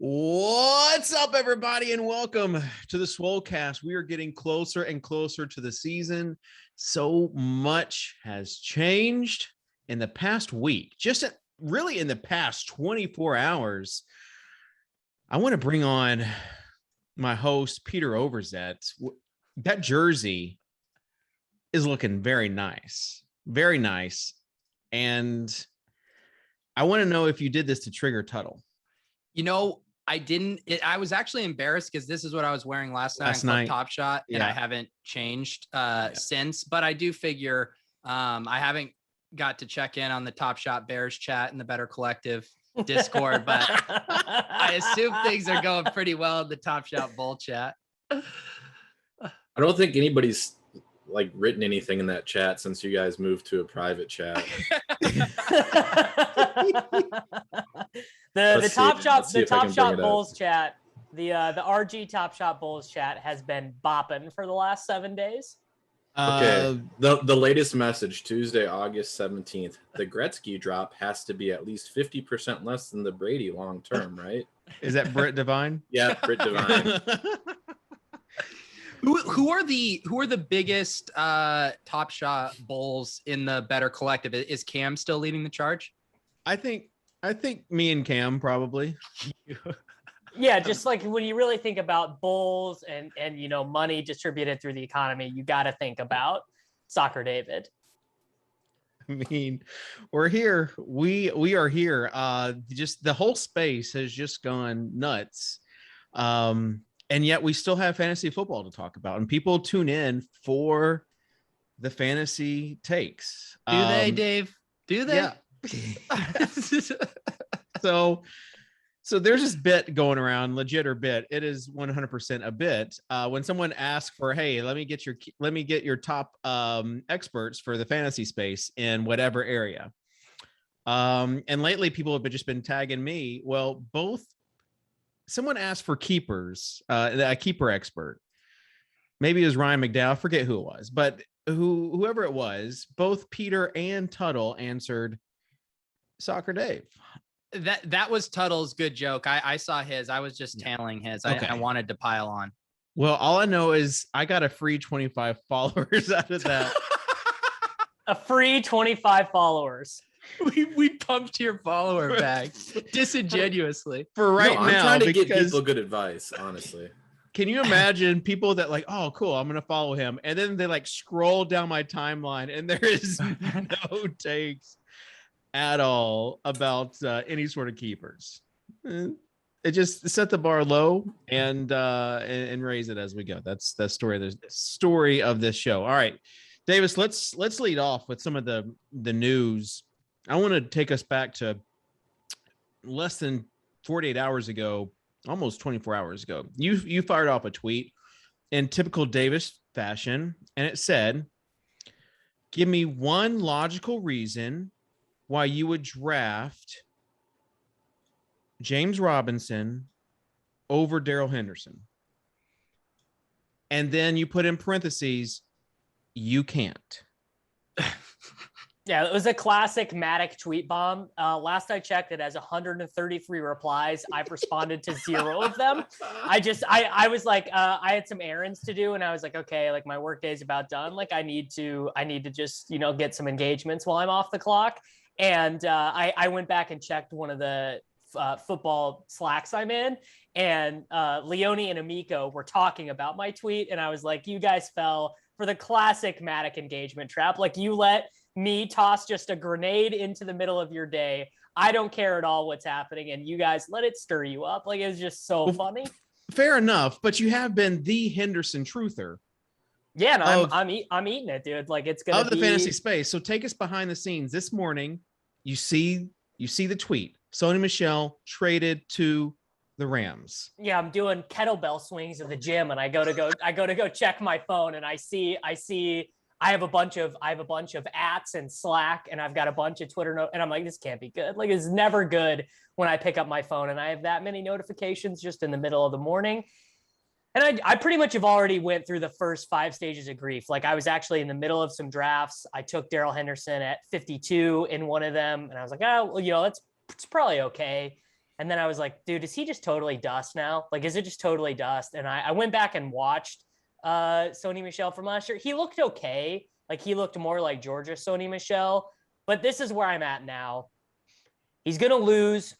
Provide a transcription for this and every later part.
What's up, everybody, and welcome to the Swolecast. We are getting closer and closer to the season. So much has changed in the past week, really in the past 24 hours. I want to bring on my host, Peter Overzet. That jersey is looking very nice, very nice. And I want to know if you did this to trigger Tuttle. You know, I didn't. I was actually embarrassed because this is what I was wearing last night. Top Shot, and I haven't changed since. But I do figure I haven't got to check in on the Top Shot Bears chat in the Better Collective Discord, but I assume things are going pretty well in the Top Shot Bowl chat. I don't think anybody's written anything in that chat since you guys moved to a private chat. The Top Shot Bulls chat, the RG Top Shot Bulls chat has been bopping for the last 7 days. Okay, the latest message, Tuesday, August 17th. The Gretzky drop has to be at least 50% less than the Brady long term, right? Is that Britt Devine? Yeah, Britt Devine. Who are the biggest Top Shot Bulls in the Better Collective? Is Cam still leading the charge? I think me and Cam probably. Yeah, just like when you really think about Bulls and money distributed through the economy, you got to think about Soccer David. I mean, we're here. We are here. Just the whole space has just gone nuts. And yet we still have fantasy football to talk about, and people tune in for the fantasy takes. Do they, Dave? Do they? Yeah. So there's this bit going around, legit or bit. It is 100% a bit. When someone asks for, hey, let me get your top experts for the fantasy space in whatever area. And lately people have just been tagging me. Well, someone asked for keepers, a keeper expert. Maybe it was Ryan McDowell. I forget who it was, but whoever it was, both Peter and Tuttle answered Soccer Dave. That was Tuttle's good joke. I saw his. I was just tailing his. Okay. I wanted to pile on. Well, all I know is I got a free 25 followers out of that. A free 25 followers. We pumped your follower bag disingenuously. For right now, I'm trying to give people good advice, honestly. Can you imagine people that oh, cool, I'm going to follow him. And then they scroll down my timeline and there is no takes at all about any sort of keepers. It just set the bar low and raise it as we go. That's the story of this show. All right, Davis, let's lead off with some of the news. I want to take us back to less than 48 hours ago, almost 24 hours ago. You fired off a tweet in typical Davis fashion, and it said, "Give me one logical reason why you would draft James Robinson over Darrell Henderson." And then you put in parentheses, "You can't." Yeah, it was a classic Mattek tweet bomb. Last I checked, it has 133 replies. I've responded to 0 of them. I was like, I had some errands to do, and I was like, okay, my work day is about done. I need to just get some engagements while I'm off the clock. And I went back and checked one of the football Slacks I'm in, and Leone and Amico were talking about my tweet, and I was like, you guys fell for the classic Mattek engagement trap. You let me toss just a grenade into the middle of your day. I don't care at all what's happening, and you guys let it stir you up. It was just so funny. Fair enough, but you have been the Henderson truther. Yeah, no, I'm eating it, dude. It's gonna be the fantasy space. So take us behind the scenes. This morning, you see the tweet. Sony Michel traded to the Rams. Yeah, I'm doing kettlebell swings at the gym, and I go to go check my phone, and I see I have a bunch of ats and Slack, and I've got a bunch of Twitter and I'm like, this can't be good. It's never good when I pick up my phone and I have that many notifications just in the middle of the morning. And I pretty much have already went through the first 5 stages of grief. I was actually in the middle of some drafts. I took Darrell Henderson at 52 in one of them, and I was like, oh, well, it's probably okay. And then I was like, dude, is he just totally dust now? Like, is it just totally dust? And I went back and watched Sony Michel from last year. He looked okay. Like, he looked more like Georgia Sony Michel. But this is where I'm at now. He's going to lose.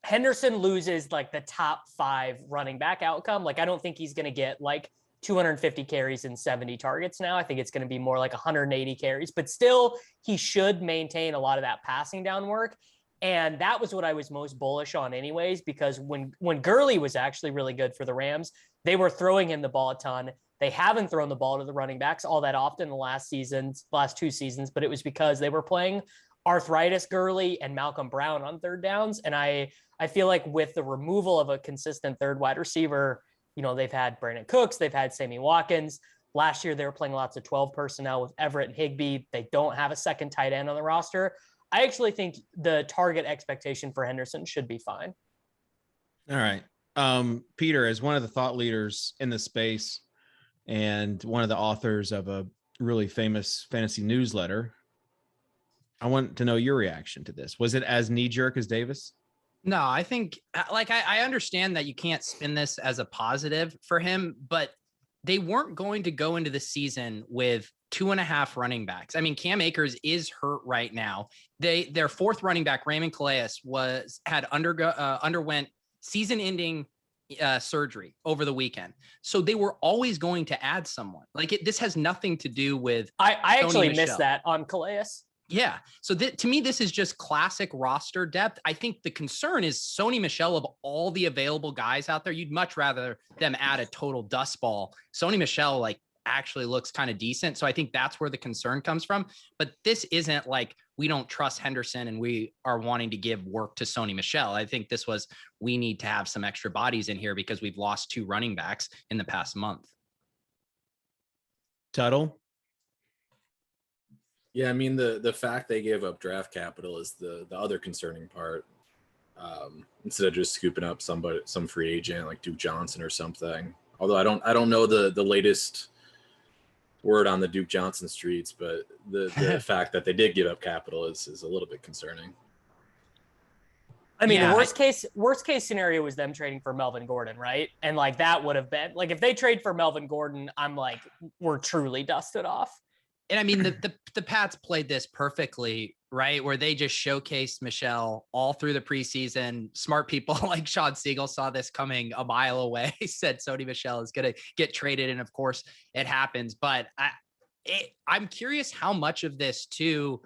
Henderson loses like the top 5 running back outcome. Like, I don't think he's going to get like 250 carries and 70 targets now. I think it's going to be more like 180 carries, but still he should maintain a lot of that passing down work. And that was what I was most bullish on anyways, because when Gurley was actually really good for the Rams, they were throwing him the ball a ton. They haven't thrown the ball to the running backs all that often the last 2 seasons, but it was because they were playing arthritis Gurley and Malcolm Brown on third downs. And I feel like with the removal of a consistent third wide receiver, you know, they've had Brandon Cooks, they've had Sammy Watkins. Last year, they were playing lots of 12 personnel with Everett and Higbee. They don't have a second tight end on the roster. I actually think the target expectation for Henderson should be fine. All right. Peter, as one of the thought leaders in the space and one of the authors of a really famous fantasy newsletter, I want to know your reaction to this. Was it as knee-jerk as Davis? No, I think like I understand that you can't spin this as a positive for him, but they weren't going to go into the season with 2.5 running backs. I mean, Cam Akers is hurt right now. Their 4th running back, Raymond Calais, underwent season-ending surgery over the weekend. So they were always going to add someone. Like this has nothing to do with. I actually missed that on Calais. Yeah. So to me, this is just classic roster depth. I think the concern is Sony Michel, of all the available guys out there, you'd much rather them add a total dust ball. Sony Michel, like, actually looks kind of decent. So I think that's where the concern comes from. But this isn't like we don't trust Henderson and we are wanting to give work to Sony Michel. I think this was, we need to have some extra bodies in here because we've lost 2 running backs in the past month. Tuttle? Yeah, I mean, the fact they gave up draft capital is the other concerning part. Instead of just scooping up some free agent like Duke Johnson or something. Although I don't know the latest word on the Duke Johnson streets, but the fact that they did give up capital is a little bit concerning. I mean, yeah, worst case scenario was them trading for Melvin Gordon, right? And like that would have been like if they trade for Melvin Gordon, I'm like, we're truly dusted off. And I mean, the Pats played this perfectly, right? Where they just showcased Michel all through the preseason. Smart people like Sean Siegel saw this coming a mile away, said Sony Michel is going to get traded. And of course it happens. But I'm curious how much of this too,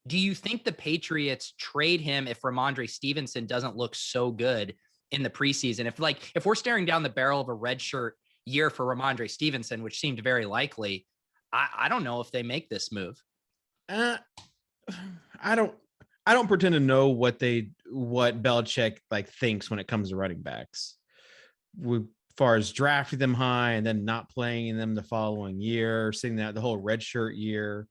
do you think the Patriots trade him if Ramondre Stevenson doesn't look so good in the preseason? If we're staring down the barrel of a redshirt year for Ramondre Stevenson, which seemed very likely, I don't know if they make this move. I don't pretend to know what Belichick like thinks when it comes to running backs. As far as drafting them high and then not playing them the following year, seeing that the whole redshirt year.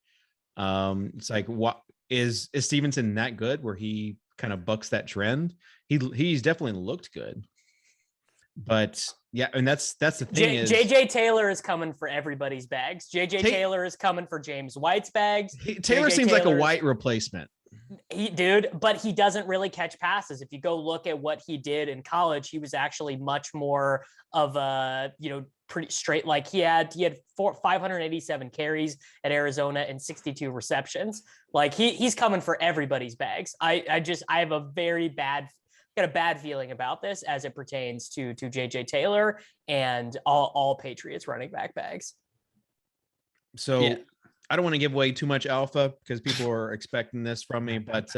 It's like, what is Stevenson that good where he kind of bucks that trend? He's definitely looked good. But yeah, and that's the thing is JJ Taylor is coming for everybody's bags. Taylor is coming for James White's bags. Taylor seems like a White replacement. But he doesn't really catch passes. If you go look at what he did in college, he was actually much more of a, pretty straight. Like he had 587 carries at Arizona and 62 receptions. Like he's coming for everybody's bags. I have a bad feeling about this as it pertains to JJ Taylor and all Patriots running back bags. So yeah. I don't want to give away too much alpha because people are expecting this from me, but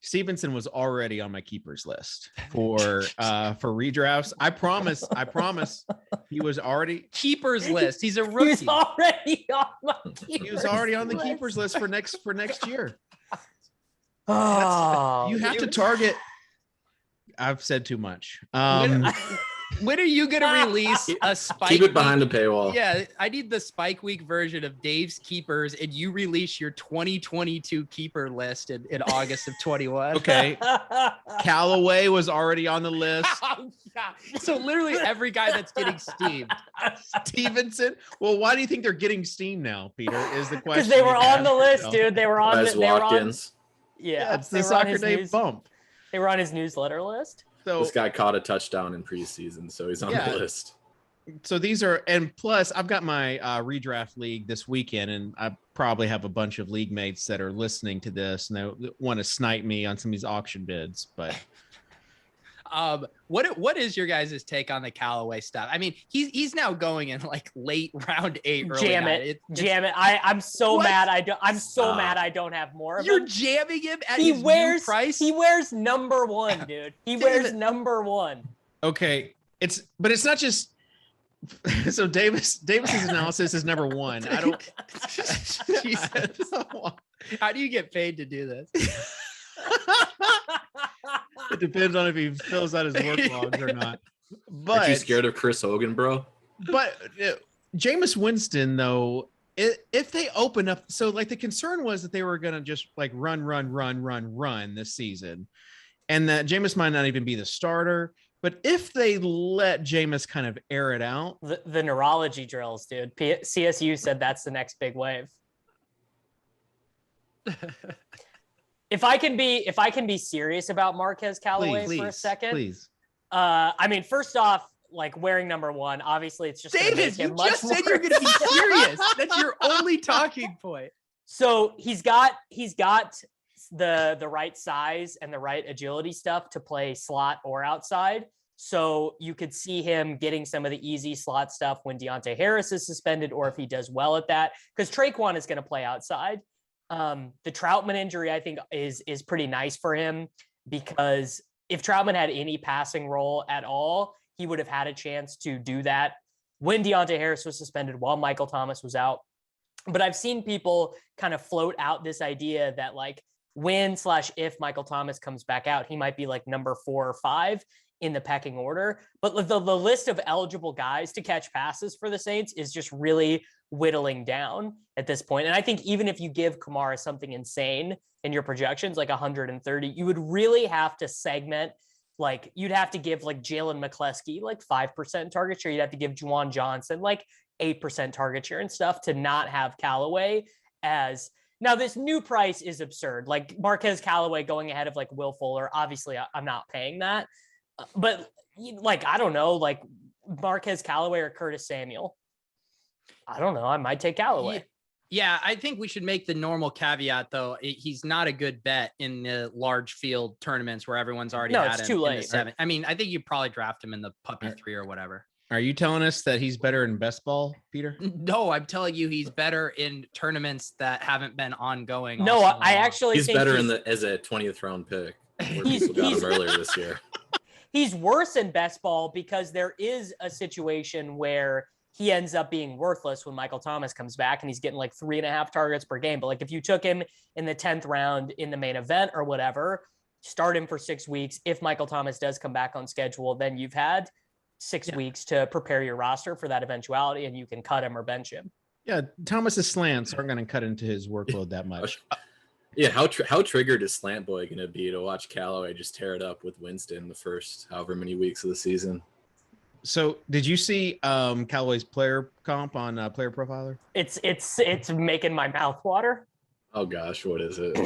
Stevenson was already on my keepers list for redrafts. I promise he was already keepers list. He's a rookie. He's already on my He was already on the keepers list for next year. Oh, you have to target. I've said too much. When are you going to release a Spike Keep it behind the paywall. Yeah, I need the Spike Week version of Dave's Keepers, and you release your 2022 keeper list in August of 21. Okay. Callaway was already on the list. Oh, yeah. So literally every guy that's getting steamed. Stevenson. Well, why do you think they're getting steamed now, Peter, is the question. Because they were on the list, dude. They were on Watkins. Yeah, it's the soccer day bump. They were on his newsletter list. So this guy caught a touchdown in preseason, so he's on the list. So these are, and plus I've got my redraft league this weekend, and I probably have a bunch of league mates that are listening to this and they want to snipe me on some of these auction bids. But what is your guys' take on the Callaway stuff? I mean, he's now going in like late round 8. Jam it. I'm so mad. I'm so mad I don't have more of You're him. jamming him at his new price. He wears number 1, dude. He wears number 1. Okay, it's not just. So Davis's analysis is number 1. I don't. Jesus. How do you get paid to do this? It depends on if he fills out his work logs or not. But aren't you scared of Chris Hogan, bro? But Jameis Winston, though, if they open up, so like the concern was that they were gonna just like run this season, and that Jameis might not even be the starter. But if they let Jameis kind of air it out, the neurology drills, dude. CSU said that's the next big wave. If I can be serious about Marquez Callaway for a second, please. I mean, first off, like wearing number 1, obviously it's just David. You just said you're going to be serious. That's your only talking point. So he's got the right size and the right agility stuff to play slot or outside. So you could see him getting some of the easy slot stuff when Deontay Harris is suspended, or if he does well at that, because Traquan is going to play outside. The Troutman injury, I think, is pretty nice for him, because if Troutman had any passing role at all, he would have had a chance to do that when Deontay Harris was suspended, while Michael Thomas was out. But I've seen people kind of float out this idea that like when/if Michael Thomas comes back out, he might be like number 4 or 5 in the pecking order. But the list of eligible guys to catch passes for the Saints is just really whittling down at this point. And I think even if you give Kamara something insane in your projections, like 130, you would really have to segment. Like you'd have to give like Jalen McCleskey like 5% target share. You'd have to give Juwan Johnson like 8% target share and stuff to not have Callaway as. Now, this new price is absurd. Like Marquez Callaway going ahead of like Will Fuller. Obviously, I'm not paying that. But like, I don't know, like Marquez Callaway or Curtis Samuel. I don't know. I might take Callaway. Yeah, I think we should make the normal caveat, though. He's not a good bet in the large field tournaments where everyone's already had him. It's too late. In the 7. I mean, I think you probably draft him in the puppy 3 or whatever. Are you telling us that he's better in best ball, Peter? No, I'm telling you he's better in tournaments that haven't been ongoing. No, I actually he's think better as a 20th round pick. He's got him earlier this year. He's worse in best ball because there is a situation where he ends up being worthless when Michael Thomas comes back and he's getting like 3.5 targets per game. But like if you took him in the 10th round in the main event or whatever, start him for 6 weeks. If Michael Thomas does come back on schedule, then you've had 6 weeks to prepare your roster for that eventuality, and you can cut him or bench him. Yeah, Thomas's slants aren't going to cut into his workload that much. Yeah, how triggered is Slant Boy going to be to watch Callaway just tear it up with Winston the first however many weeks of the season? So, did you see Callaway's player comp on Player Profiler? It's making my mouth water. Oh gosh, what is it?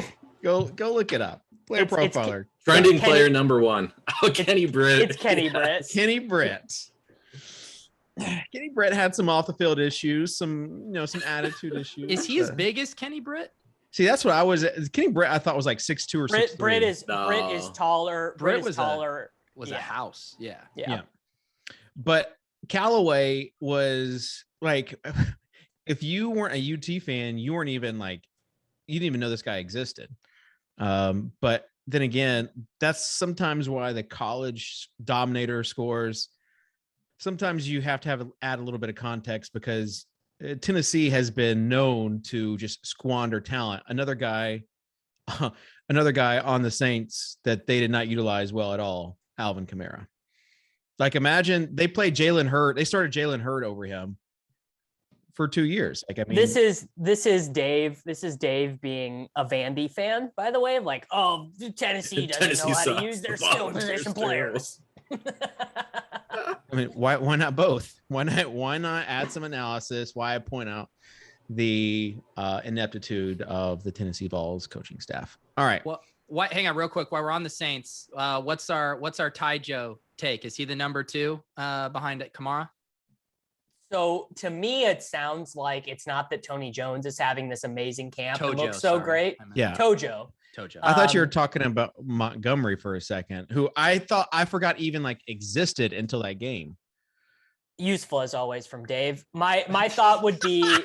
Go look it up. Player Profiler. Trending player number 1. Oh, Kenny Britt. It's Kenny Britt. Kenny Britt. Kenny Britt had some off the field issues, some attitude issues. Is he as big as Kenny Britt? See, that's what I was. Kenny Britt, I thought was like 6'2" or 6'3". Britt is taller. Britt is taller. Was a house. Yeah. But Callaway was like, if you weren't a UT fan, you didn't even know this guy existed. But then again, that's sometimes why the college dominator scores. Sometimes you have to add a little bit of context, because Tennessee has been known to just squander talent. Another guy on the Saints that they did not utilize well at all, Alvin Kamara. Like, imagine they played Jalen Hurd. They started Jalen Hurd over him for 2 years. Like, I mean, this is Dave. This is Dave being a Vandy fan, by the way. Like, oh, Tennessee doesn't know how to use their skill position players. I mean, why not both? Why not add some analysis? Why point out the ineptitude of the Tennessee Vols coaching staff? All right. Well, What? Hang on, real quick. While we're on the Saints, what's our Ty Joe take? Is he the number 2 behind Kamara? So to me, it sounds like it's not that Tony Jones is having this amazing camp and looks so sorry. great. Yeah, Tojo. I thought you were talking about Montgomery for a second, who I forgot even like existed until that game. Useful as always from Dave. My thought would be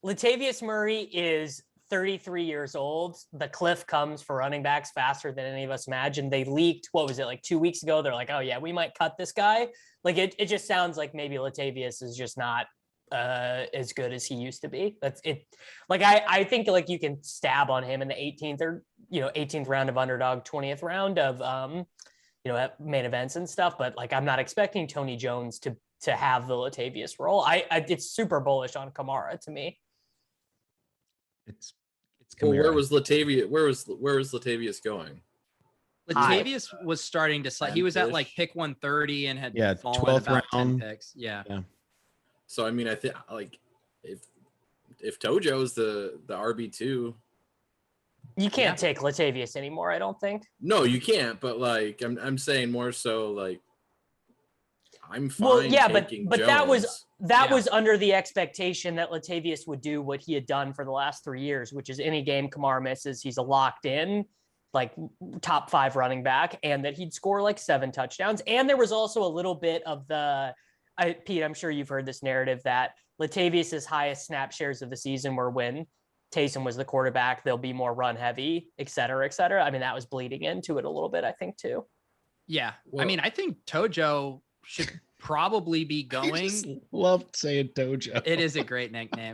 Latavius Murray is 33 years old. The cliff comes for running backs faster than any of us imagined. They leaked, what was it, like 2 weeks ago? They're like, oh yeah, we might cut this guy. Like it just sounds like maybe Latavius is just not as good as he used to be. That's it. Like I think like you can stab on him in the 18th or 18th round of underdog, 20th round of main events and stuff. But like I'm not expecting Tony Jones to have the Latavius role. It's super bullish on Kamara to me. It's well, where was Latavius? Where was Latavius going? Latavius was starting to slide. He was at like pick 130 and had fallen 12th about round 10 picks. Yeah. So I mean, I think like if Tojo's the RB2, you can't take Latavius anymore. I don't think. No, you can't. But like I'm saying more so like I'm fine. Well, yeah, but Jones. that was under the expectation that Latavius would do what he had done for the last 3 years, which is any game Kamara misses, he's a locked in, like top 5 running back, and that he'd score like 7 touchdowns. And there was also a little bit of Pete, I'm sure you've heard this narrative that Latavius's highest snap shares of the season were when Taysom was the quarterback. They'll be more run heavy, et cetera, et cetera. I mean, that was bleeding into it a little bit, I think, too. Yeah. Well, I mean, I think Tojo should probably be going. I just love saying Tojo. It is a great nickname.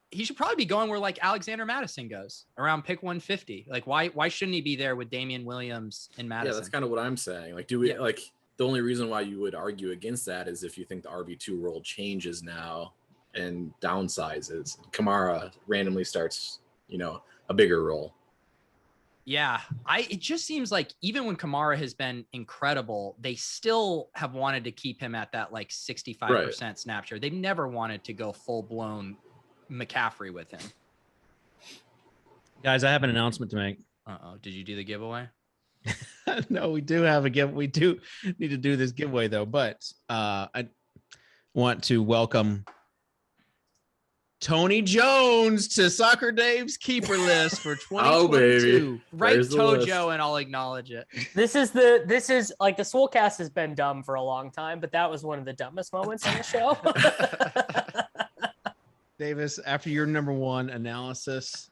He should probably be going where like Alexander Madison goes, around pick 150. Like why shouldn't he be there with Damian Williams and Madison? Yeah, that's kind of what I'm saying. Like, do we like the only reason why you would argue against that is if you think the RB2 role changes now and downsizes. Kamara randomly starts, a bigger role. Yeah, it just seems like even when Kamara has been incredible, they still have wanted to keep him at that like 65% snap share. They've never wanted to go full blown McCaffrey with him. Guys, I have an announcement to make. Did you do the giveaway? No, we do have a give. We do need to do this giveaway though, but I want to welcome Tony Jones to Soccer Dave's keeper list for 2022. Oh, baby. Right, Tojo, and I'll acknowledge it. This is like the Swolecast has been dumb for a long time, but that was one of the dumbest moments on the show. Davis, after your number 1 analysis,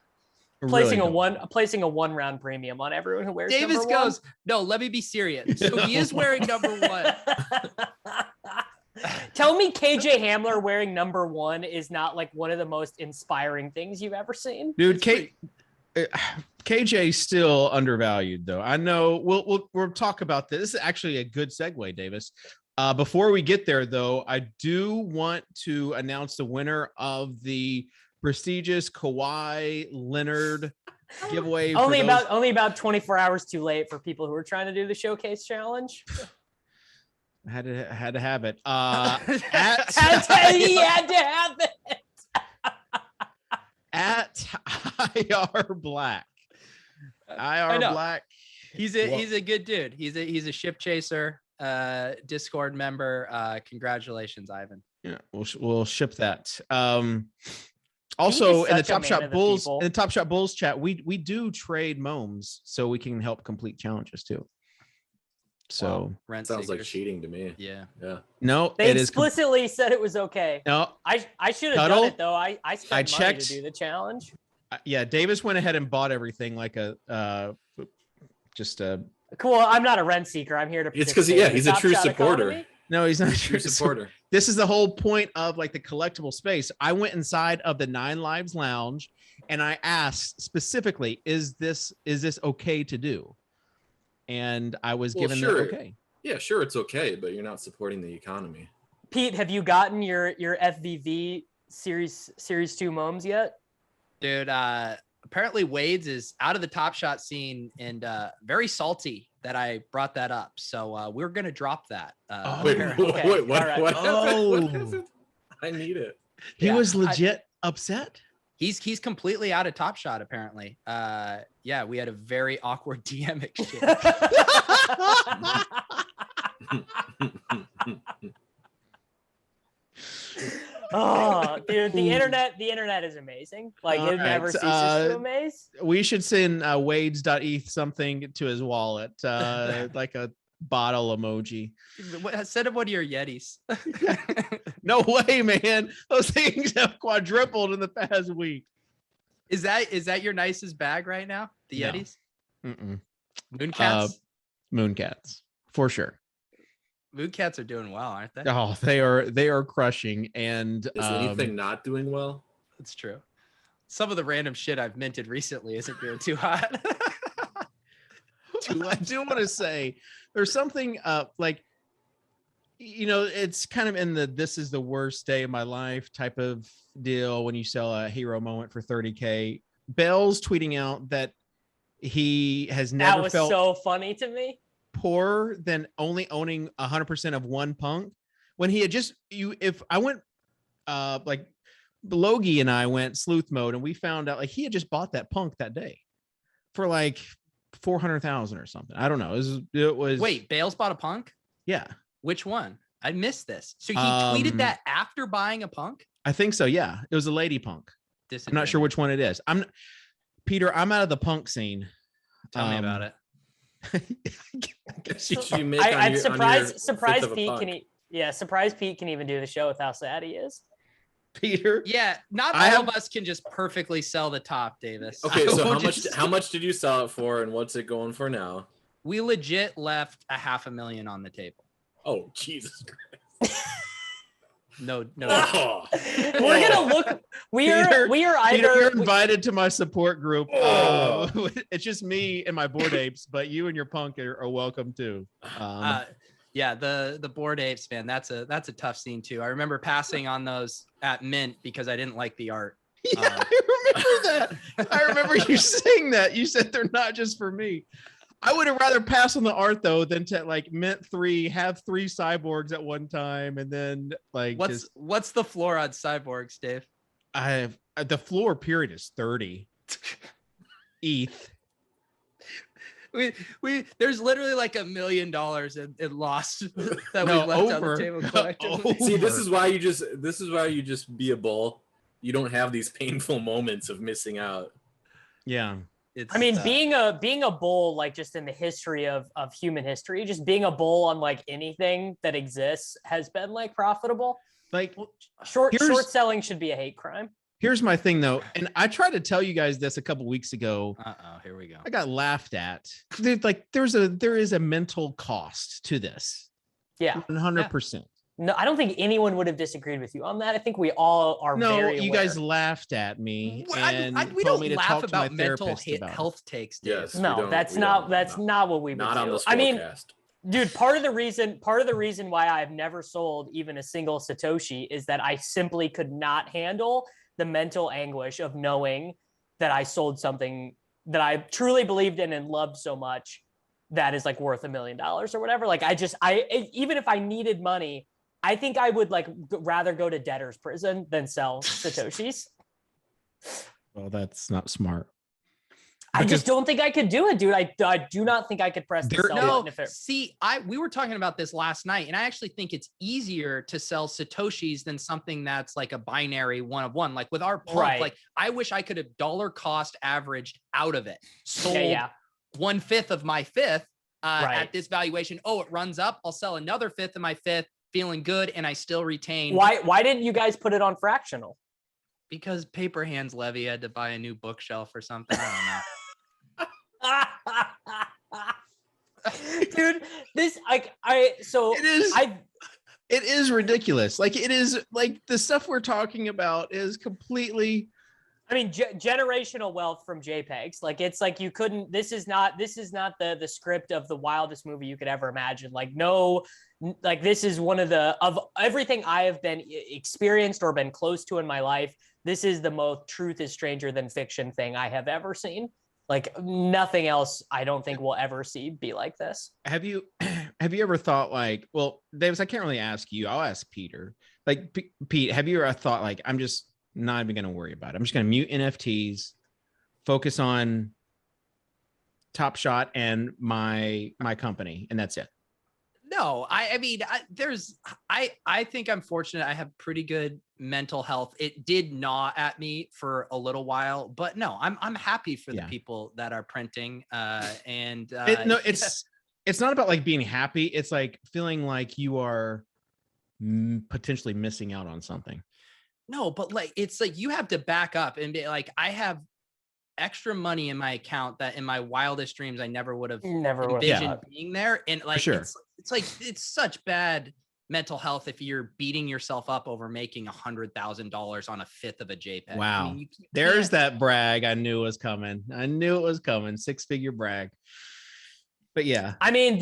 placing a 1 round premium on everyone who wears Davis number goes, 1. no, let me be serious. So he is wearing number 1. Tell me KJ Hamler wearing number 1 is not like one of the most inspiring things you've ever seen. Dude, KJ's still undervalued though. I know we'll talk about this. This is actually a good segue, Davis. Before we get there though, I do want to announce the winner of the prestigious Kawhi Leonard giveaway. Only about 24 hours too late for people who are trying to do the showcase challenge. I had to have it. He had to have it. At IR Black. Black. He's a good dude. He's a ship chaser, Discord member. Congratulations, Ivan. Yeah, we'll ship that. Also in the Top Shot Bulls chat, we do trade moms so we can help complete challenges too. So rent sounds like cheating to me. Yeah. No, they explicitly said it was okay. No, I should have done it though. I spent money checked to do the challenge. Yeah, Davis went ahead and bought everything like cool. I'm not a rent seeker. I'm here to. It's because he's a true supporter. Economy. No, he's not a true supporter. This is the whole point of like the collectible space. I went inside of the 9 Lives Lounge and I asked specifically, is this okay to do? And I was given the okay. Yeah, sure, it's okay, but you're not supporting the economy. Pete, have you gotten your FVV series 2 moms yet? Dude, apparently Wade's is out of the Top Shot scene and very salty that I brought that up. So we're gonna drop that. Wait, what? Oh, I need it. He was legit upset. He's completely out of Top Shot apparently. Yeah, we had a very awkward DM exchange. Oh, dude, the internet is amazing. Like it never ceases to amaze. We should send Wade's.eth something to his wallet, like a bottle emoji. Send him one of your Yetis. No way, man. Those things have quadrupled in the past week. Is that your nicest bag right now? The No. Yetis? Mm-mm. Mooncats? Mooncats, for sure. Mooncats are doing well, aren't they? Oh, they are crushing. And is anything not doing well? That's true. Some of the random shit I've minted recently isn't doing too hot. I do want to say there's something like, you know, it's kind of in the this is the worst day of my life type of deal when you sell a hero moment for 30K. Bell's tweeting out that he has never felt so funny to me. Poorer than only owning 100% of one punk when he had just if I went like Logie and I went sleuth mode and we found out like he had just bought that punk that day for like 400,000 or something. I don't know. It was Wait, Bales bought a punk? Yeah. Which one? I missed this. So he tweeted that after buying a punk? I think so. Yeah. It was a lady punk. I'm not sure which one it is. Peter, I'm out of the punk scene. Tell me about it. I'm surprised Pete can surprised Pete can even do the show with how sad he is. Peter, yeah, not all of us can just perfectly sell the top, Davis. Okay, so how much did you sell it for, and what's it going for now? We legit left $500,000 on the table. Oh, Jesus Christ. No. Oh. We're gonna look. We are either you're invited to my support group. It's just me and my board apes, but you and your punk are welcome too. Yeah, the board apes, man. That's a tough scene too. I remember passing on those at Mint because I didn't like the art. Yeah, I remember that. I remember you saying that. You said they're not just for me. I would have rather pass on the art though than to like mint 3, have 3 cyborgs at one time, and then like what's the floor on cyborgs, Dave? The floor period is 30 ETH. We there's literally like $1 million in lost that we left on the table collectively. See, this is why you just be a bull. You don't have these painful moments of missing out. Yeah. Being a bull, like just in the history of human history, just being a bull on like anything that exists has been like profitable. Like short selling should be a hate crime. Here's my thing though, and I tried to tell you guys this a couple weeks ago. Here we go. I got laughed at. Like there is a mental cost to this. Yeah, 100%. No, I don't think anyone would have disagreed with you on that. I think we all are. No, you guys laughed at me and we told don't me to laugh talk about to my therapist mental about health takes. Dave. Yes. No, that's not what we would not do. on the I mean, Swolecast. dude, part of the reason why I've never sold even a single Satoshi is that I simply could not handle the mental anguish of knowing that I sold something that I truly believed in and loved so much that is like worth $1 million or whatever. Like even if I needed money, I think I would like rather go to debtor's prison than sell Satoshis. Well, that's not smart. I just don't think I could do it, dude. I do not think I could press the sell button. See, we were talking about this last night, and I actually think it's easier to sell Satoshis than something that's like a binary one of one. Like with our pump, like I wish I could have dollar cost averaged out of it. Sold 1/5 of my fifth at this valuation. Oh, it runs up. I'll sell another 1/5 of my fifth, feeling good, and I still retain. Why didn't you guys put it on fractional? Because Paper Hands Levy had to buy a new bookshelf or something. I don't know. Dude, it is ridiculous. Like it is like the stuff we're talking about is completely. I mean, generational wealth from JPEGs. Like it's like you couldn't. This is not the script of the wildest movie you could ever imagine. Like no, like this is one of everything I have been experienced or been close to in my life. This is the most truth is stranger than fiction thing I have ever seen. Like nothing else I don't think we'll ever see be like this. Have you ever thought like, well, Davis, I can't really ask you. I'll ask Peter. Like Pete, have you ever thought like, I'm just not even going to worry about it. I'm just going to mute NFTs, focus on Top Shot and my company, and that's it. No, I mean, I think I'm fortunate. I have pretty good mental health. It did gnaw at me for a little while, but no, I'm happy for the people that are printing. It's not about like being happy. It's like feeling like you are potentially missing out on something. No, but like, it's like you have to back up and be like, I have extra money in my account that in my wildest dreams I never would have envisioned being there. And like, it's like, it's such bad mental health if you're beating yourself up over making $100,000 on a fifth of a JPEG. Wow. I mean, there's that brag I knew was coming. 6-figure brag. But yeah, I mean,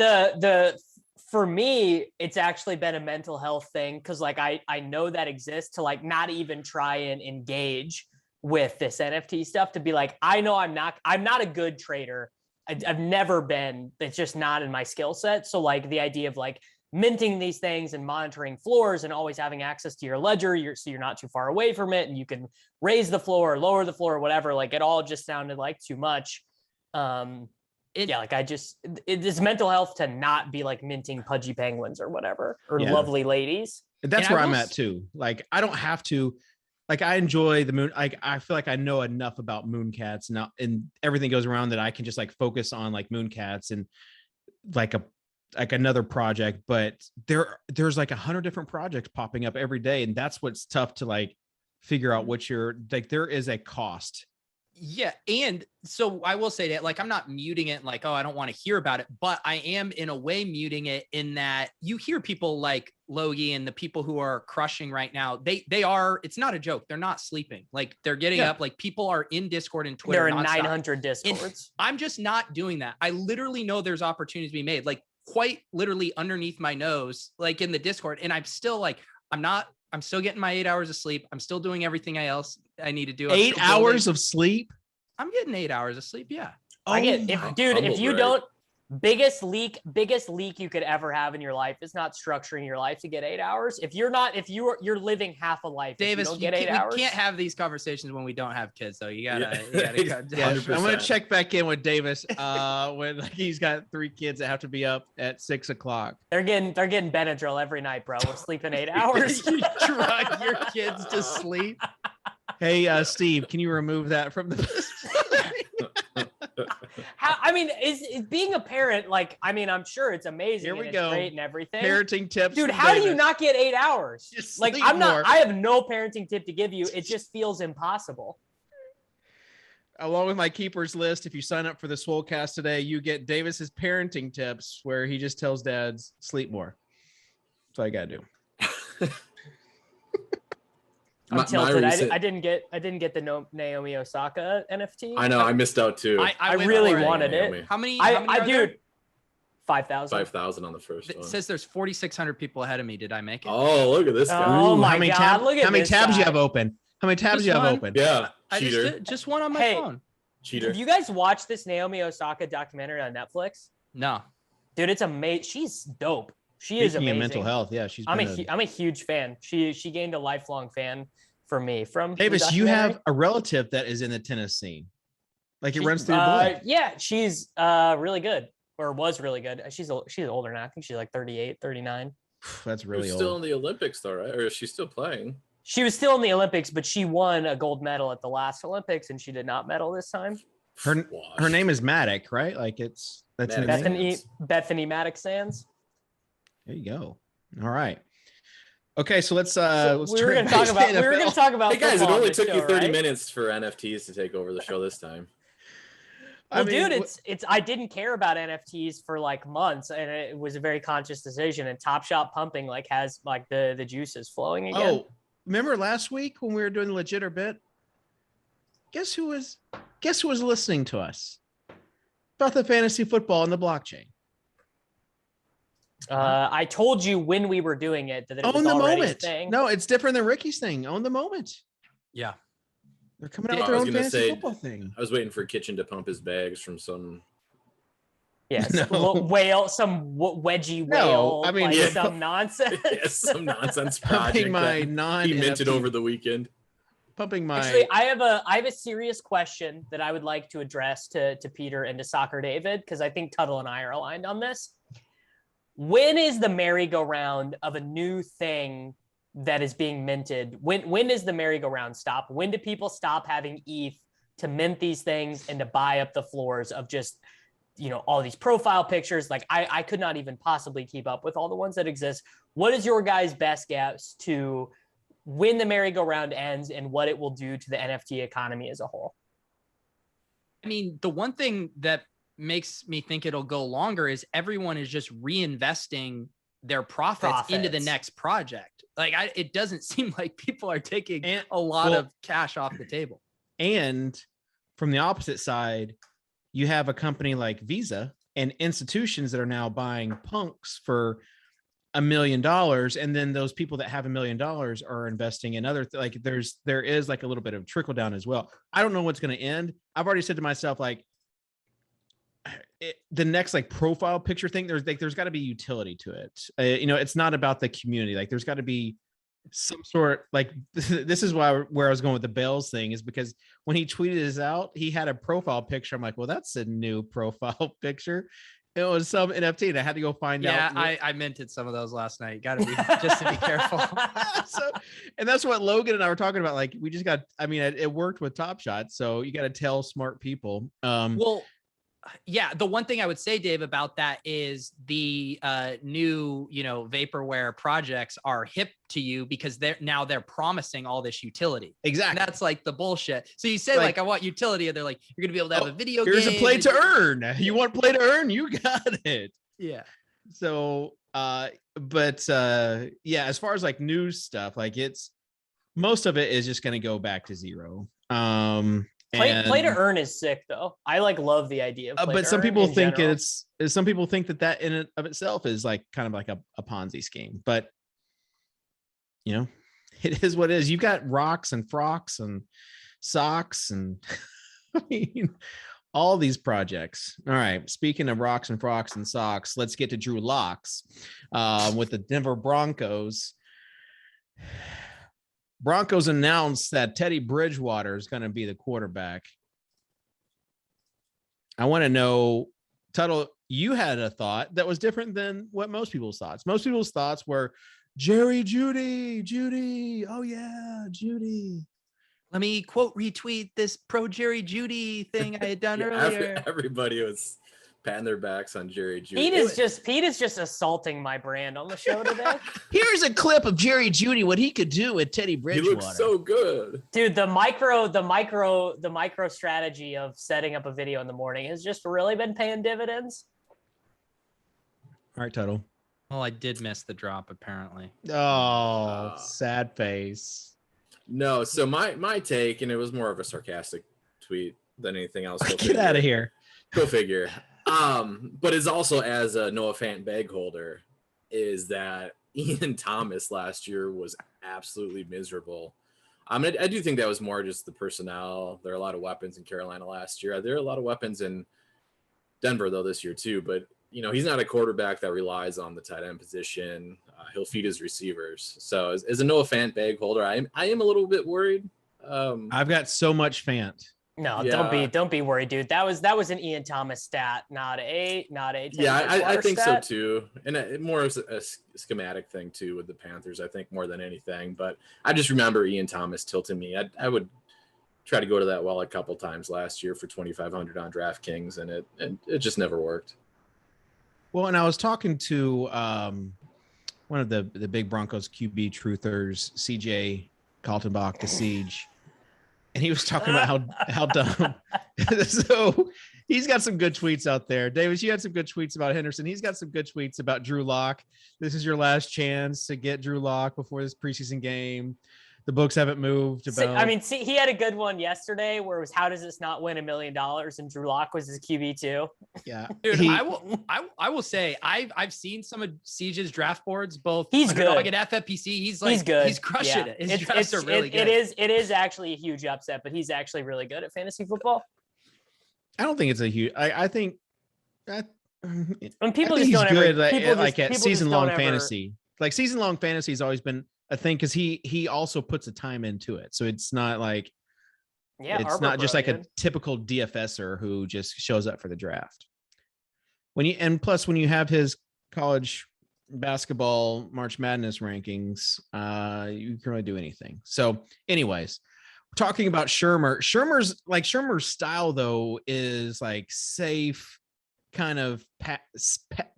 for me, it's actually been a mental health thing. Cause like, I know that exists to like, not even try and engage with this NFT stuff, to be like, I know I'm not a good trader. I've never been. It's just not in my skill set. So like the idea of like minting these things and monitoring floors and always having access to your ledger, so you're not too far away from it, and you can raise the floor or lower the floor or whatever. Like it all just sounded like too much. It's mental health to not be like minting pudgy penguins or whatever, or lovely ladies. That's where I'm at too. Like I don't have to. Like I enjoy the moon. I feel like I know enough about moon-cats now, and everything goes around that I can just like focus on like moon-cats and like another project. But there's like 100 different projects popping up every day, and that's what's tough to like figure out what you're like. There is a cost. Yeah. And so I will say that like, I'm not muting it like, oh, I don't want to hear about it, but I am in a way muting it in that you hear people like Logie and the people who are crushing right now. They are, it's not a joke. They're not sleeping. Like they're getting up, like people are in Discord and Twitter. There are 900 Discords. And I'm just not doing that. I literally know there's opportunities to be made, like quite literally underneath my nose, like in the Discord. And I'm still like, I'm still getting my 8 hours of sleep. I'm still doing everything else I need to do. 8 hours of sleep? I'm getting 8 hours of sleep. Yeah. If you don't, biggest leak you could ever have in your life is not structuring your life to get 8 hours. If you're living half a life, Davis, you don't get 8 hours. We can't have these conversations when we don't have kids, though. You gotta I'm gonna check back in with Davis when like, he's got 3 kids that have to be up at 6 o'clock. They're getting Benadryl every night, bro. We're sleeping 8 hours. You drug your kids to sleep. Hey, Steve, can you remove that from the? Is being a parent, like, I mean, I'm sure it's amazing. Here we and go. It's great and everything. Parenting tips, dude. How do you not get 8 hours? Like, I have no parenting tip to give you. It just feels impossible. Along with my keepers list, if you sign up for the Swolecast today, you get Davis's parenting tips, where he just tells dads sleep more. That's all you gotta do. I'm tilted. I didn't get the Naomi Osaka NFT. I know, I missed out too. I really wanted it. How many? Dude, 5,000. 5,000 on the first one. It says there's 4,600 people ahead of me. Did I make it? Oh, look at this guy. Oh my God! Look at how many tabs you have open? How many tabs you have open? Yeah, cheater. Just one on my phone. Cheater. Have you guys watched this Naomi Osaka documentary on Netflix? No. Dude, it's amazing. She's dope. She is amazing. Mental health, yeah. I'm a huge fan. She gained a lifelong fan for me from Davis. You have a relative that is in the tennis scene, like it runs through your blood. Yeah, she's really good, or was really good. She's older now. I think she's like 38, 39. That's really old. Still in the Olympics though, right? Or is she still playing? She was still in the Olympics, but she won a gold medal at the last Olympics, and she did not medal this time. Her name is Mattek, right? Like that's Bethany Mattek Sands. There you go. All right. Okay, so let's we were going to talk about Hey guys, it only took you 30 minutes for NFTs to take over the show this time. Well, dude, it's I didn't care about NFTs for like months, and it was a very conscious decision, and Top Shot pumping like has like the juices flowing again. Oh, remember last week when we were doing the legit or bit? Guess who was listening to us about the fantasy football and the blockchain? I told you when we were doing it that it was own the already moment. A thing. No, it's different than Ricky's thing. Own the moment. Yeah, they're coming out with their own fantasy football thing. I was waiting for Kitchen to pump his bags from some. Yes, whale, some wedgie whale. I mean, some nonsense. Yes, some nonsense project he minted over the weekend. pumping my. Actually, I have a serious question that I would like to address to Peter and to Soccer David, because I think Tuttle and I are aligned on this. When is the merry-go-round of a new thing that is being minted? When does the merry-go-round stop? When do people stop having ETH to mint these things and to buy up the floors of just, all these profile pictures? Like I could not even possibly keep up with all the ones that exist. What is your guys' best guess to when the merry-go-round ends and what it will do to the NFT economy as a whole? I mean, the one thing that makes me think it'll go longer is everyone is just reinvesting their profits into the next project. Like it doesn't seem like people are taking a lot of cash off the table. And from the opposite side, you have a company like Visa and institutions that are now buying punks for $1 million. And then those people that have $1 million are investing in other, there is like a little bit of trickle down as well. I don't know what's going to end. I've already said to myself, the next profile picture thing, there's got to be utility to it. It's not about the community. There's got to be some sort, this is where I was going with the Bales thing, is because when he tweeted this out, he had a profile picture. I'm like, well, that's a new profile picture. It was some NFT and I had to go find out. Yeah, I minted some of those last night. Got to be just to be careful. And that's what Logan and I were talking about. We just got, it worked with Top Shot. So you got to tell smart people. Yeah, the one thing I would say, Dave, about that is the new, vaporware projects are hip to you because they're promising all this utility. Exactly. And that's the bullshit. So you say I want utility, and they're like, you're gonna be able to have a video game. Here's a play to earn. You want play to earn? You got it. Yeah. So, yeah, as far as new stuff, it's most of it is just gonna go back to zero. Play to earn is sick though. I love the idea of but some people think some people think that in and of itself is kind of like a Ponzi scheme, but it is what it is. You've got rocks and frocks and socks and all these projects. All right, speaking of rocks and frocks and socks, let's get to Drew Locks with the Denver Broncos. Broncos announced that Teddy Bridgewater is going to be the quarterback. I want to know, Tuttle, you had a thought that was different than what most people's thoughts. Most people's thoughts were Jerry Jeudy. Oh yeah, Jeudy. Let me retweet this pro Jerry Jeudy thing I had done earlier. Everybody was patting their backs on Jerry Jeudy. Pete is just assaulting my brand on the show today. Here's a clip of Jerry Jeudy, what he could do with Teddy Bridgewater. He looks so good. Dude, the micro strategy of setting up a video in the morning has just really been paying dividends. All right, Tuttle. Well, I did miss the drop apparently. Oh, sad face. No, so my take, and it was more of a sarcastic tweet than anything else. Get out of here. Go figure. But it's also as a Noah Fant bag holder, is that Ian Thomas last year was absolutely miserable. I do think that was more just the personnel. There are a lot of weapons in Carolina last year. There are a lot of weapons in Denver though this year too. But he's not a quarterback that relies on the tight end position. He'll feed his receivers. So as a Noah Fant bag holder, I am a little bit worried. I've got so much Fant. No, yeah. Don't be worried, dude. That was an Ian Thomas stat, not a. Yeah, I think stat. so too, and more of a schematic thing too with the Panthers. I think more than anything, but I just remember Ian Thomas tilting me. I would try to go to that well a couple times last year for 2,500 on DraftKings, and it just never worked. Well, and I was talking to one of the big Broncos QB truthers, CJ Kaltenbach, the Siege. And he was talking about how dumb. So he's got some good tweets out there. Davis, you had some good tweets about Henderson. He's got some good tweets about Drew Lock. This is your last chance to get Drew Lock before this preseason game. The books haven't moved. See, he had a good one yesterday where it was, how does this not win $1 million? And Drew Lock was his QB too. Yeah, dude. I will say I've seen some of Siege's draft boards. Both he's good. Like at FFPC, he's good. He's crushing it. His drafts are really good. It is actually a huge upset, but he's actually really good at fantasy football. I don't think it's a huge. I think that when people just don't good ever, at season long fantasy. Like season long fantasy has always been a thing because he also puts the time into it. So it's not like it's not just like a typical DFSer who just shows up for the draft. When you have his college basketball March Madness rankings, you can really do anything. So anyways, we're talking about Shermer. Shermer's style though is like safe kind of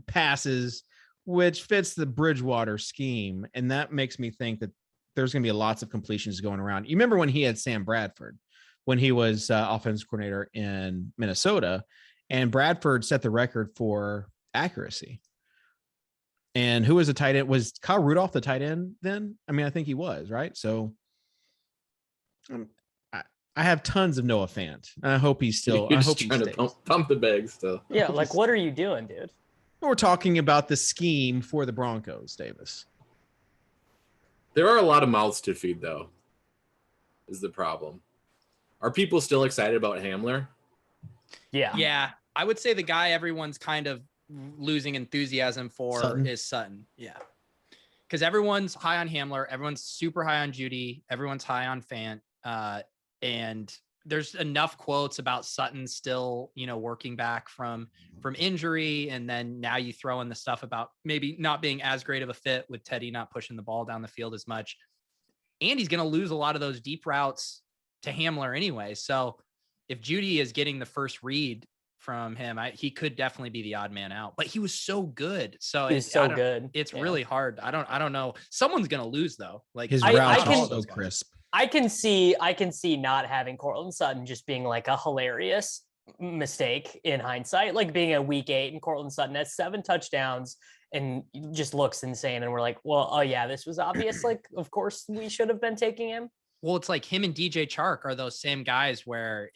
passes, which fits the Bridgewater scheme. And that makes me think that there's going to be lots of completions going around. You remember when he had Sam Bradford, when he was offensive coordinator in Minnesota, and Bradford set the record for accuracy. And who was the tight end? Was Kyle Rudolph the tight end then? I mean, I think he was, right? So I have tons of Noah Fant. I hope he's still. You're I just hope trying he's to pump the bag still. Yeah, like what are you doing, dude? We're talking about the scheme for the Broncos, Davis. There are a lot of mouths to feed, though, is the problem. Are people still excited about Hamler? Yeah. Yeah. I would say the guy everyone's kind of losing enthusiasm for is Sutton. Yeah. Because everyone's high on Hamler. Everyone's super high on Judy. Everyone's high on Fant. And there's enough quotes about Sutton still, working back from injury. And then now you throw in the stuff about maybe not being as great of a fit with Teddy not pushing the ball down the field as much. And he's going to lose a lot of those deep routes to Hamler anyway. So if Judy is getting the first read from him, he could definitely be the odd man out, but he was so good. So he's so good. It's really hard. I don't know. Someone's going to lose though. Like his routes are so crisp. I can see not having Cortland Sutton just being like a hilarious mistake in hindsight, like being a week 8 and Cortland Sutton has 7 touchdowns and just looks insane. And we're like, well, oh yeah, this was obvious. Like, of course we should have been taking him. Well, it's like him and DJ Chark are those same guys where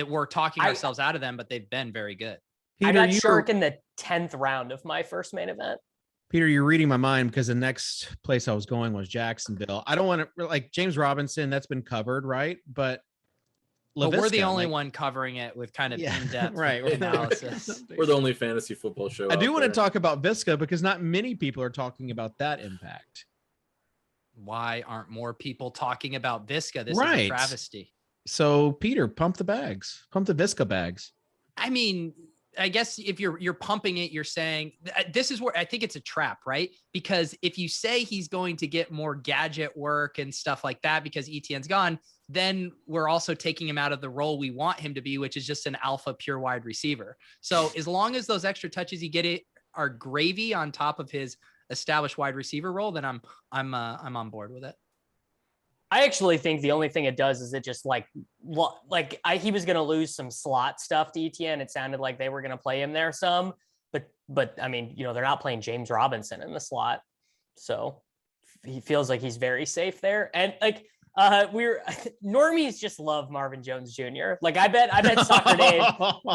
we're talking ourselves out of them, but they've been very good. Peter, I got Chark in the 10th round of my first main event. Peter, you're reading my mind because the next place I was going was Jacksonville. I don't want to like James Robinson. That's been covered, right? But we're the only one covering it with kind of in-depth analysis. We're the only fantasy football show. I do want to talk about Visca because not many people are talking about that impact. Why aren't more people talking about Visca? This is a travesty. So Peter, pump the Visca bags. I mean, I guess if you're pumping it, you're saying this is where I think it's a trap, right? Because if you say he's going to get more gadget work and stuff like that because ETN's gone, then we're also taking him out of the role we want him to be, which is just an alpha pure wide receiver. So as long as those extra touches you get are gravy on top of his established wide receiver role, then I'm on board with it. I actually think the only thing it does is it just he was going to lose some slot stuff to ETN. It sounded like they were going to play him there some, but I mean, they're not playing James Robinson in the slot. So he feels like he's very safe there. And like, normies just love Marvin Jones Jr. Like I bet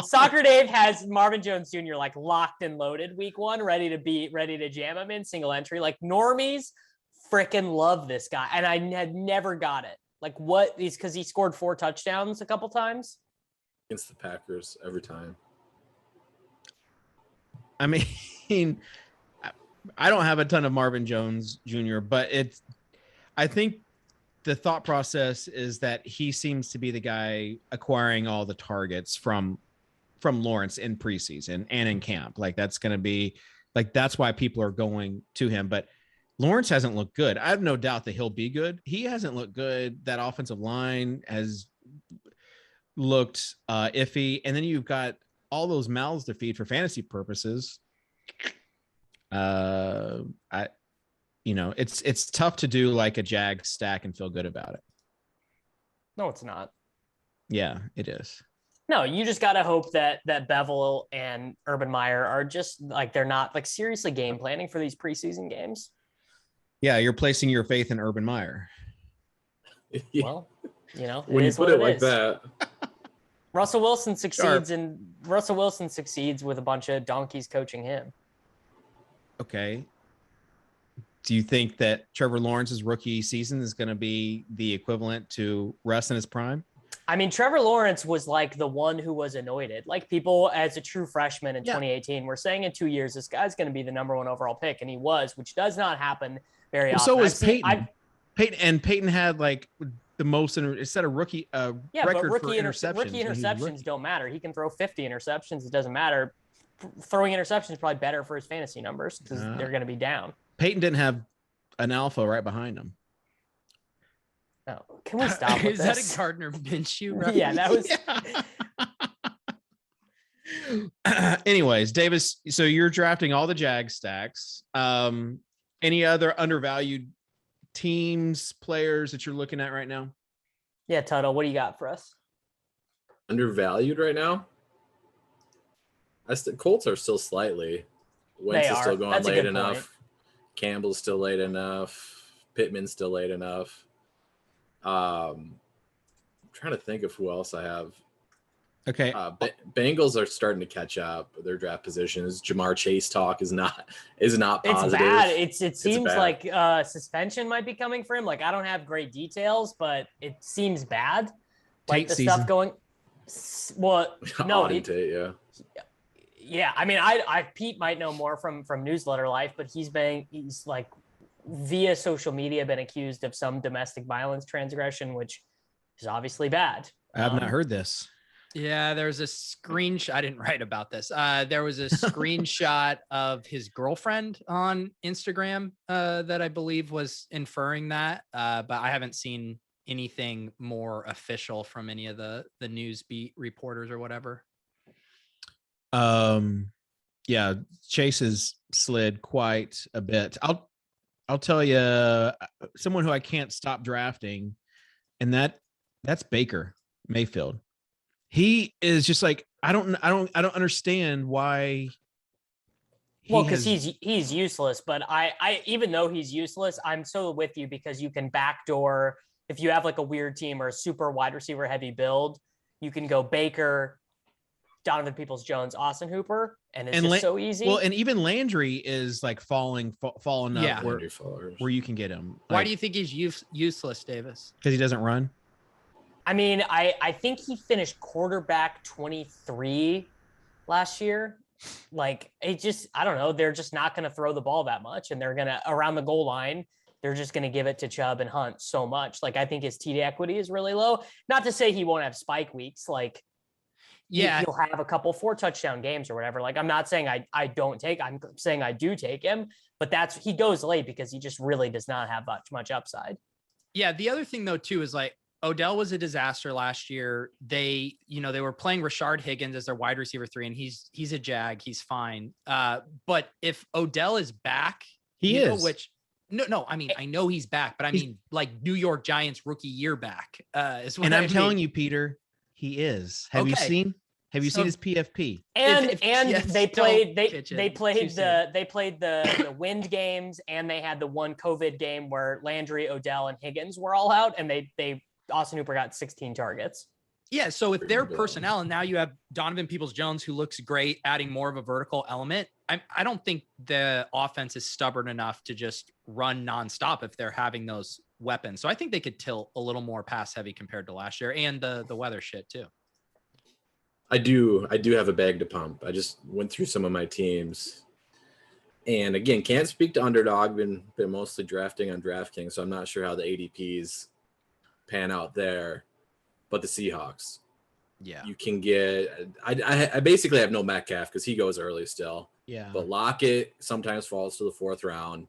Soccer Dave has Marvin Jones Jr. like locked and loaded week 1, ready to jam him in single entry. Like normies freaking love this guy. And I had never got it. Like what is because he scored 4 touchdowns a couple times against the Packers every time. I mean, I don't have a ton of Marvin Jones Jr., but I think the thought process is that he seems to be the guy acquiring all the targets from Lawrence in preseason and in camp. Like that's going to be like, that's why people are going to him. But Lawrence hasn't looked good. I have no doubt that he'll be good. He hasn't looked good. That offensive line has looked iffy. And then you've got all those mouths to feed for fantasy purposes. It's tough to do like a Jag stack and feel good about it. No, it's not. Yeah, it is. No, you just got to hope that Bevel and Urban Meyer are just like, they're not like seriously game planning for these preseason games. Yeah, you're placing your faith in Urban Meyer. Well, when you put it like that. Russell Wilson succeeds with a bunch of donkeys coaching him. Okay. Do you think that Trevor Lawrence's rookie season is going to be the equivalent to Russ in his prime? I mean, Trevor Lawrence was like the one who was anointed. Like people as a true freshman in 2018 were saying in 2 years, this guy's going to be the number one overall pick. And he was, which does not happen very often. So was Peyton. Peyton had like the most, instead of rookie record for interceptions. Rookie interceptions don't matter. He can throw 50 interceptions. It doesn't matter. Throwing interceptions is probably better for his fantasy numbers because they're going to be down. Peyton didn't have an alpha right behind him. Oh, can we stop with Is this? that a Gardner Minshew reference? Yeah, that was. Anyways, Davis, so you're drafting all the Jag stacks. Any other undervalued teams, players that you're looking at right now? Yeah, Tuttle, what do you got for us? Undervalued right now? Colts are still slightly. Wentz is still going late enough. Campbell's still late enough. Pittman's still late enough. I'm trying to think of who else I have. Okay. Bengals are starting to catch up. Their draft positions. Jamar Chase talk is not positive. It's bad. It seems like suspension might be coming for him. Like I don't have great details, but it seems bad. Like the stuff going. Well, no, yeah. I mean, Pete might know more from Newsletter Life, but he's like via social media been accused of some domestic violence transgression, which is obviously bad. I have not heard this. Yeah, there's a screenshot. I didn't write about this. There was a screenshot of his girlfriend on Instagram that I believe was inferring that, but I haven't seen anything more official from any of the news beat reporters or whatever. Yeah, Chase has slid quite a bit. I'll tell you someone who I can't stop drafting, and that's Baker Mayfield. He is just like I don't understand why. Because he's useless. But I even though he's useless, I'm so with you because you can backdoor if you have like a weird team or a super wide receiver heavy build, you can go Baker, Donovan Peoples-Jones, Austin Hooper, and it's just so easy. Well, and even Landry is like falling up where you can get him. Why do you think he's useless, Davis? Because he doesn't run. I mean, I think he finished quarterback 23 last year. Like it just, I don't know. They're just not going to throw the ball that much, and they're going to around the goal line. They're just going to give it to Chubb and Hunt so much. Like I think his TD equity is really low. Not to say he won't have spike weeks. Like yeah, he'll have a couple 4 touchdown games or whatever. Like I'm not saying I don't take. I'm saying I do take him, but he goes late because he just really does not have much upside. Yeah. The other thing though too is like Odell was a disaster last year. They were playing Rashard Higgins as their wide receiver 3, and he's a Jag. He's fine. But if Odell is back, he is. No. I mean, I know he's back, but I mean, like New York Giants rookie year back. Is what I'm telling you, Peter, he is. Have you seen his PFP? And they played the wind games, and they had the one COVID game where Landry, Odell, and Higgins were all out, and they Austin Hooper got 16 targets. Yeah. So if their personnel, and now you have Donovan Peoples-Jones, who looks great, adding more of a vertical element, I don't think the offense is stubborn enough to just run nonstop if they're having those weapons. So I think they could tilt a little more pass heavy compared to last year, and the weather shit too. I do have a bag to pump. I just went through some of my teams, and again, can't speak to underdog. Been mostly drafting on DraftKings, so I'm not sure how the ADPs pan out there. But the Seahawks, yeah, you can get. I basically have no Metcalf because he goes early still. Yeah, but Lockett sometimes falls to the 4th round.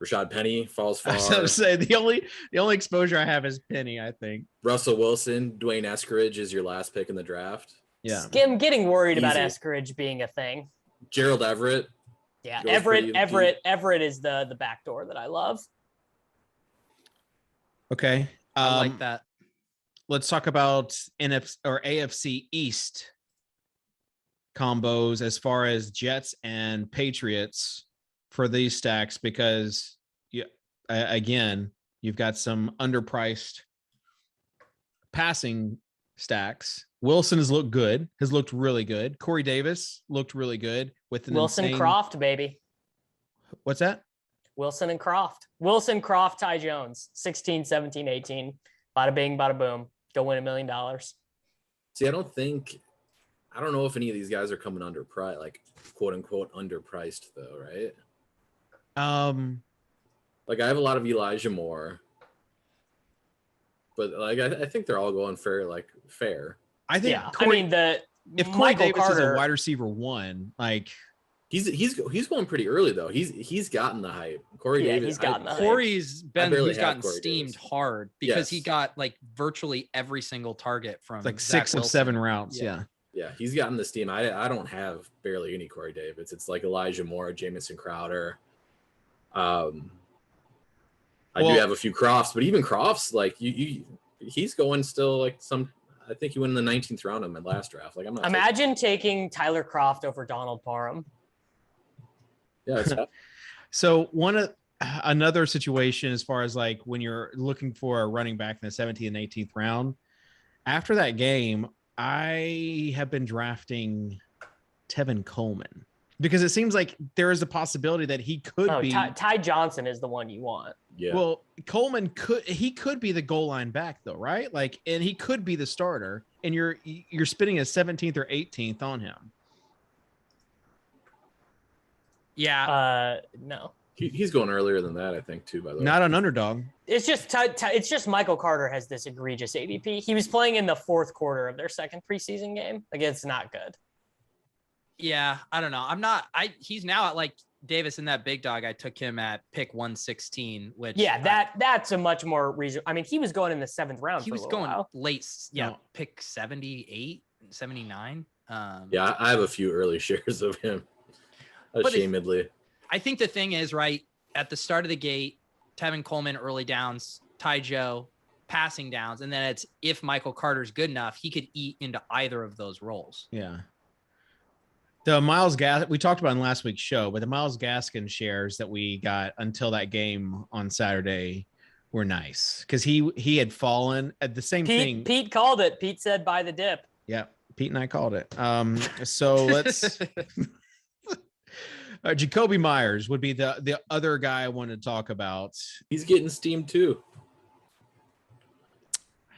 Rashad Penny falls far. I was going to say the only exposure I have is Penny, I think. Russell Wilson, Dwayne Eskridge is your last pick in the draft. Yeah, I'm getting worried about Eskridge being a thing. Gerald Everett. Yeah, Everett is the backdoor that I love. Okay, I like that. Let's talk about NFC or AFC East combos as far as Jets and Patriots for these stacks, because again, you've got some underpriced passing stacks. Wilson has looked really good. Corey Davis looked really good with Croft, baby. What's that? Wilson and Croft. Ty Jones, 16, 17, 18. Bada bing, bada boom. Go win $1 million. See, I don't know if any of these guys are coming underpriced, like quote unquote underpriced though, right? Like I have a lot of Elijah Moore, but like I think they're all going fair. I think Yeah, I mean if Corey Davis is a wide receiver 1, like he's going pretty early though. He's gotten the hype. Corey Davis, he's gotten gotten steamed hard because he got like virtually every single target from like Zach 6 of 7 rounds. Yeah, he's gotten the steam. I don't have barely any Corey Davis. It's like Elijah Moore, Jamison Crowder. I do have a few Crofts, but even Crofts, like he's going still like some. I think he went in the 19th round in my last draft. Like I'm not. Imagine taking Tyler Kroft over Donald Parham. Yeah. So another situation as far as like when you're looking for a running back in the 17th and 18th round, after that game, I have been drafting Tevin Coleman because it seems like there is a possibility that he could be. Ty Johnson is the one you want. Yeah. Well, Coleman could be the goal line back though, right? Like, and he could be the starter, and you're spending a 17th or 18th on him. Yeah. No. He's going earlier than that, I think, too, by the way. Not an underdog. It's just Michael Carter has this egregious ADP. He was playing in the 4th quarter of their second preseason game. Like, it's not good. Yeah, I don't know. He's now at like Davis in that big dog. I took him at pick 116, which that's a much more reason. I mean, he was going in the 7th round. He was going late. Yeah. No. Pick 78, 79. Yeah, I have a few early shares of him. Ashamedly. I think the thing is, right, at the start of the gate, Tevin Coleman early downs, Ty Joe passing downs, and then it's if Michael Carter's good enough, he could eat into either of those roles. Yeah. The Myles Gaskin, we talked about in last week's show, but the Myles Gaskin shares that we got until that game on Saturday were nice because he had fallen at the same thing. Pete called it. Pete said buy the dip. Yeah, Pete and I called it. So let's. Jacoby Myers would be the other guy I wanted to talk about. He's getting steamed too.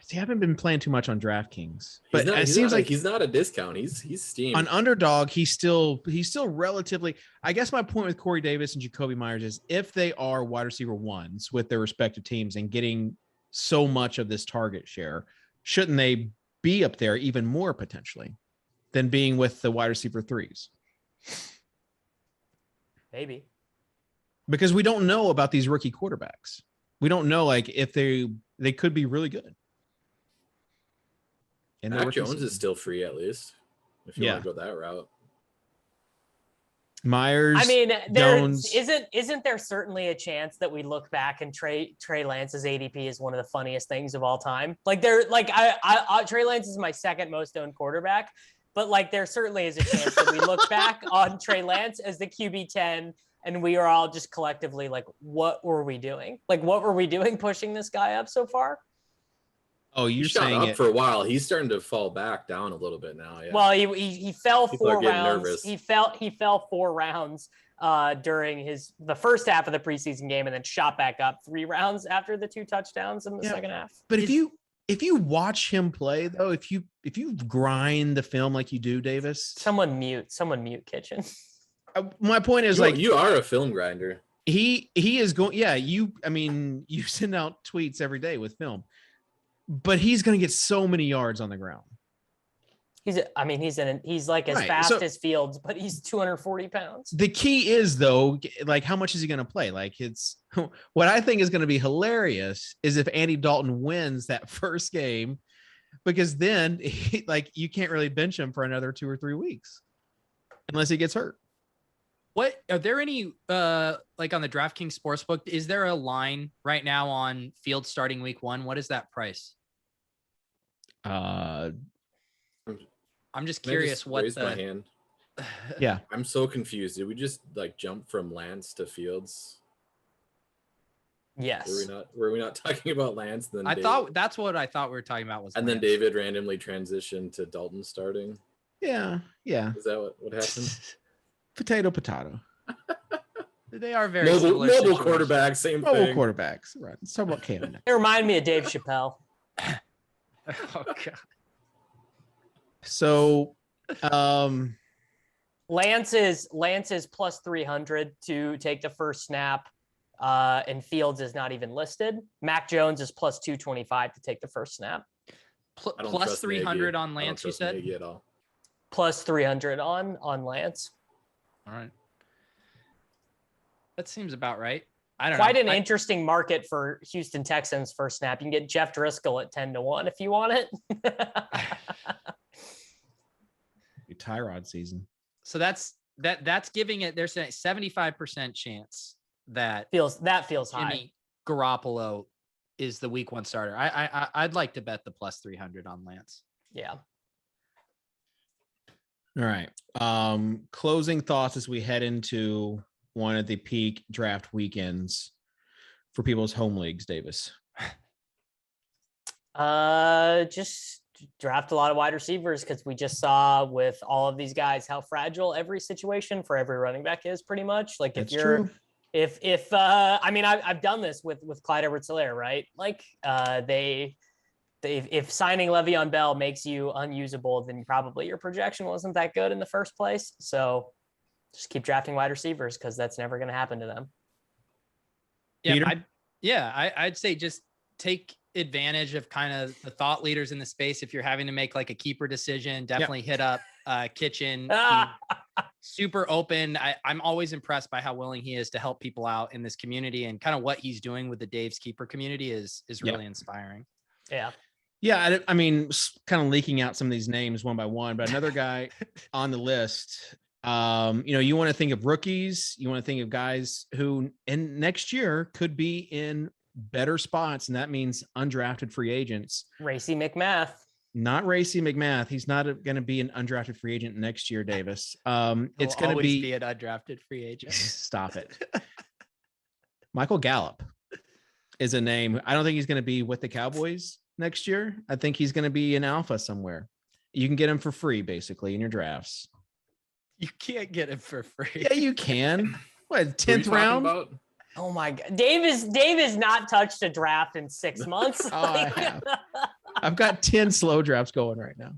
See, I haven't been playing too much on DraftKings, but it seems like he's not a discount. He's steamed. On underdog, he's still relatively. I guess my point with Corey Davis and Jacoby Myers is if they are wide receiver 1s with their respective teams and getting so much of this target share, shouldn't they be up there even more potentially than being with the wide receiver 3s? Maybe. Because we don't know about these rookie quarterbacks. We don't know like if they could be really good. And Mac Jones is still free at least. If you want to go that route. Myers. I mean, isn't there certainly a chance that we look back and Trey Lance's ADP is one of the funniest things of all time? Like Trey Lance is my second most owned quarterback. But like, there certainly is a chance that we look back on Trey Lance as the QB10, and we are all just collectively like, "What were we doing? Like, what were we doing pushing this guy up so far?" Oh, you're saying up for a while. He's starting to fall back down a little bit now. Yeah. Well, he fell 4 rounds. Nervous. He fell 4 rounds during the first half of the preseason game, and then shot back up 3 rounds after the 2 touchdowns in the second half. But if you watch him play though, if you grind the film like you do, Davis, someone mute Kitchen. My point is you are a film grinder. He is going. Yeah, you send out tweets every day with film, but he's going to get so many yards on the ground. He's like as fast as Fields, but he's 240 pounds. The key is though, like how much is he going to play? Like what I think is going to be hilarious is if Andy Dalton wins that first game, because then you can't really bench him for another 2 or 3 weeks unless he gets hurt. What are there any like on the DraftKings Sportsbook? Is there a line right now on Fields starting week 1? What is that price? I'm just curious my hand. Yeah. I'm so confused. Did we just like jump from Lance to Fields? Yes. Were we not talking about Lance? Then thought that's what I thought we were talking about was and Lance. Then David randomly transitioned to Dalton starting. Yeah. Is that what happened? Potato. They are very mobile quarterbacks, same thing. Mobile quarterbacks. Right. Let's talk about Cam. They remind me of Dave Chappelle. Oh God. So, Lance is plus 300 to take the first snap. And Fields is not even listed. Mac Jones is plus 225 to take the first snap. Plus 300 on Lance, you said? At all. Plus 300 on Lance. All right. That seems about right. I don't Quite know. an interesting market for Houston Texans first snap. You can get Jeff Driscoll at 10-1 if you want it. Tyrod season. So that's giving it, there's a 75% chance that feels Jimmy high. Garoppolo is the week 1 starter. I'd like to bet the plus 300 on Lance. Yeah. All right. Closing thoughts as we head into one of the peak draft weekends for people's home leagues, Davis. Just draft a lot of wide receivers because we just saw with all of these guys how fragile every situation for every running back is pretty much. Like if That's you're true. if I mean I've done this with Clyde Edwards-Helaire, right? Like if signing Le'Veon Bell makes you unusable, then probably your projection wasn't that good in the first place. So just keep drafting wide receivers because that's never going to happen to them. Yeah, I'd say just take advantage of kind of the thought leaders in the space. If you're having to make like a keeper decision, definitely hit up Kitchen. Super open. I'm always impressed by how willing he is to help people out in this community, and kind of what he's doing with the Dave's Keeper community is really inspiring. Yeah. Yeah, I mean, kind of leaking out some of these names one by one, but another guy on the list, you want to think of rookies, you want to think of guys who in next year could be in better spots, and that means undrafted free agents. Racey McMath. Not Racey McMath. He's not going to be an undrafted free agent next year, Davis. It's going to be an undrafted free agent. Stop it. Michael Gallup is a name. I don't think he's going to be with the Cowboys next year. I think he's going to be an alpha somewhere. You can get him for free, basically, in your drafts. You can't get him for free. Yeah, you can. What, 10th round? About? Oh my God. Dave is not touched a draft in 6 months. I have. I've got 10 slow drafts going right now.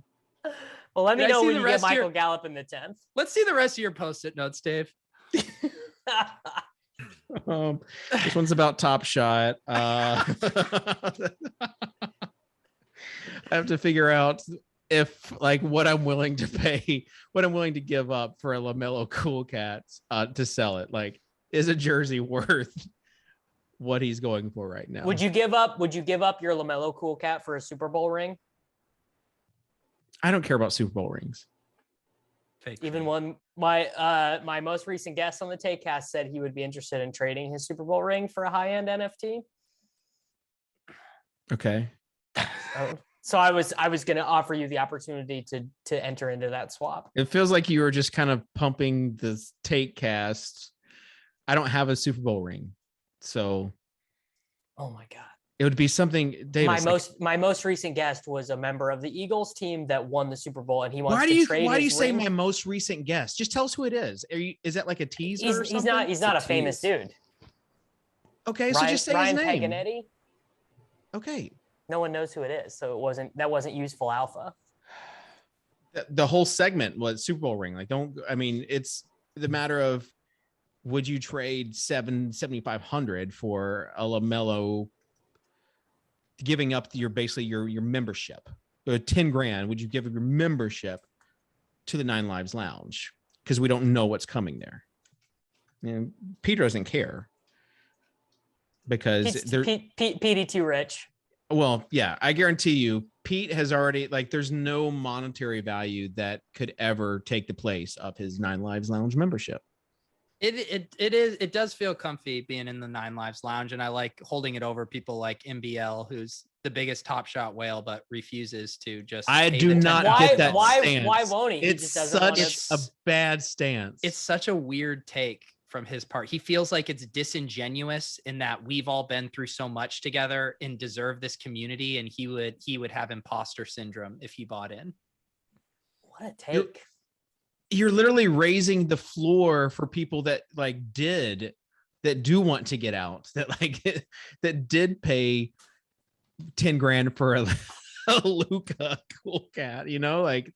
Well, let me know when you get Michael Gallup in the 10th. Let's see the rest of your post-it notes, Dave. This one's about Top Shot. I have to figure out if what I'm willing to pay, what I'm willing to give up for a LaMelo Cool Cats to sell it. Like, is a jersey worth what he's going for right now? Would you give up your LaMelo Cool Cat for a Super Bowl ring? I don't care about Super Bowl rings. Fake. Even one, my most recent guest on the Takecast said he would be interested in trading his Super Bowl ring for a high-end NFT. Okay. So I was going to offer you the opportunity to enter into that swap. It feels like you were just kind of pumping the Takecast. I don't have a Super Bowl ring, so. Oh my God. It would be something, Davis. My most recent guest was a member of the Eagles team that won the Super Bowl, and he wants to trade. Why do you his say ring. my most recent guest? Just tell us who it is. Is that like a teaser? Or something? He's not a famous dude. Okay, so just say his name. Ryan Paganetti. Okay. No one knows who it is, so that wasn't useful alpha. The whole segment was Super Bowl ring. It's the matter of, would you trade $7,500 for a LaMelo, giving up your membership, $10,000? Would you give up your membership to the 9 Lives Lounge? Because we don't know what's coming there. Peter doesn't care because Petey too rich. Well, yeah, I guarantee you, Pete has already, there's no monetary value that could ever take the place of his 9 Lives Lounge membership. It does feel comfy being in the 9 Lives Lounge, and I like holding it over people like MBL, who's the biggest Top Shot whale, but refuses to just. I do not get that stance. Why won't he? It's such a bad stance. It's such a weird take from his part. He feels like it's disingenuous in that we've all been through so much together and deserve this community, and he would have imposter syndrome if he bought in. What a take. You're literally raising the floor for people that do want to get out, that did pay $10,000 for Luca cool cat, like,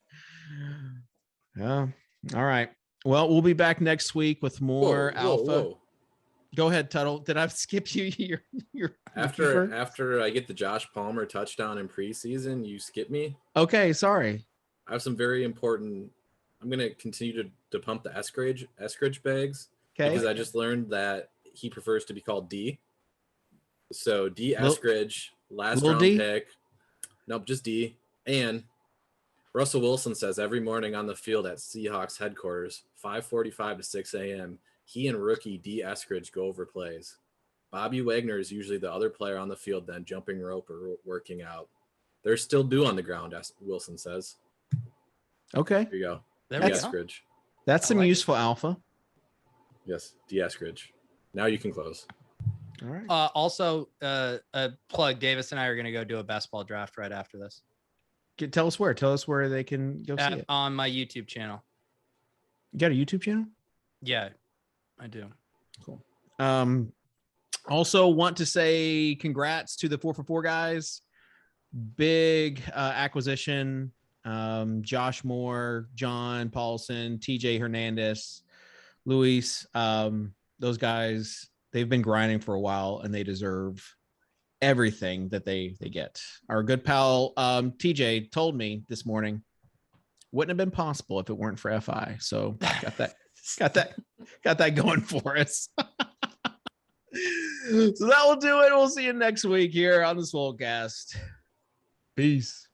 yeah. All right. Well, we'll be back next week with more alpha. Whoa. Go ahead, Tuttle. Did I skip you? After I get the Josh Palmer touchdown in preseason, you skip me. Okay, sorry. I have some very important. I'm going to continue to pump the Eskridge bags because I just learned that he prefers to be called D. So D Eskridge, last round pick. Nope, just D. And Russell Wilson says every morning on the field at Seahawks headquarters, 5:45 to 6 a.m., he and rookie D Eskridge go over plays. Bobby Wagner is usually the other player on the field then jumping rope or working out. They're still due on the ground, Wilson says. Okay. There you go. D Eskridge. That's some useful alpha. Yes, D Eskridge. Now you can close. All right. Also, a plug. Davis and I are going to go do a best ball draft right after this. Tell us where they can go see it. On my YouTube channel. You got a YouTube channel? Yeah, I do. Cool. Also want to say congrats to the 4for4 guys. Big acquisition. Josh Moore, John Paulson, TJ Hernandez, Luis. Those guys, they've been grinding for a while and they deserve everything that they get. Our good pal TJ told me this morning wouldn't have been possible if it weren't for FI. So got that going for us. So that will do it. We'll see you next week here on the Swolecast. Peace.